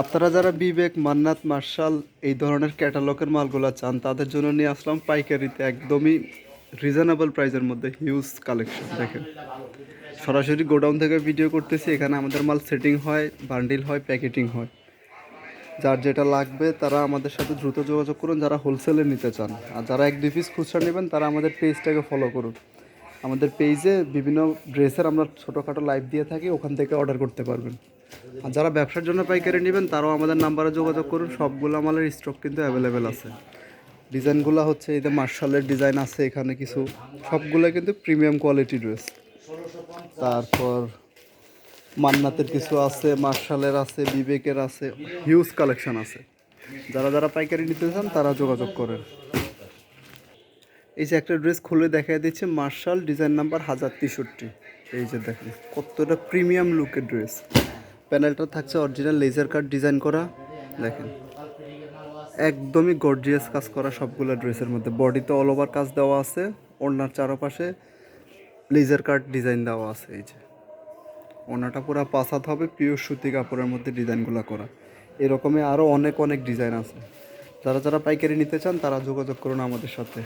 আপনারা যারা বিবেক, মান্নাত, মার্শাল এই ধরনের ক্যাটালগের মালগুলো চান তাদের জন্য নিয়ে আসলাম পাইকারিতে একদমই রিজনেবল প্রাইসের মধ্যে হিউজ কালেকশন। দেখেন, সরাসরি গোডাউন থেকে ভিডিও করতেছি। এখানে আমাদের মাল সেটিং হয়, বান্ডিল হয়, প্যাকেটিং হয়। যার যেটা লাগবে তারা আমাদের সাথে দ্রুত যোগাযোগ করুন যারা হোলসেলে নিতে চান। আর যারা 1-2 পিস খুচরা নেবেন তারা আমাদের পেজটাকে ফলো করুন। আমাদের পেজে বিভিন্ন ড্রেসের আমরা ছোটোখাটো লাইভ দিয়ে থাকি, ওখান থেকে অর্ডার করতে পারবেন। আর যারা ব্যবসার জন্য পাইকারি নেবেন তারাও আমাদের নাম্বারে যোগাযোগ করুন। সবগুলো মালের স্টক কিন্তু অ্যাভেলেবেল আছে। ডিজাইনগুলো হচ্ছে এই যে মার্শালের ডিজাইন আছে এখানে কিছু, সবগুলো কিন্তু প্রিমিয়াম কোয়ালিটি ড্রেস। তারপর মান্নাতের কিছু আছে, মার্শালের আছে, বিবেকের আছে, হিউজ কালেকশন আছে। যারা যারা পাইকারি নিতে চান তারা যোগাযোগ করেন। এই যে একটা ড্রেস খুলে দেখাই দিচ্ছে, মার্শাল ডিজাইন নাম্বার 1063। এই যে দেখেন কতটা প্রিমিয়াম লুকের ড্রেস। প্যানেলটা থাকছে অরিজিনাল লেজার কাট ডিজাইন করা। দেখেন একদমই গর্জিয়াস কাজ করা সবগুলো ড্রেসের মধ্যে। বডিতে অল ওভার কাজ দেওয়া আছে, ওড়নার চারপাশে লেজার কাট ডিজাইন দেওয়া আছে। এই যে ওড়নাটা পুরো পাসাত হবে পিওর সুতি কাপড়ের মধ্যে ডিজাইনগুলো করা। এরকমই আরও অনেক অনেক ডিজাইন আছে। যারা যারা পাইকারি নিতে চান তারা যোগাযোগ করুন আমাদের সাথে।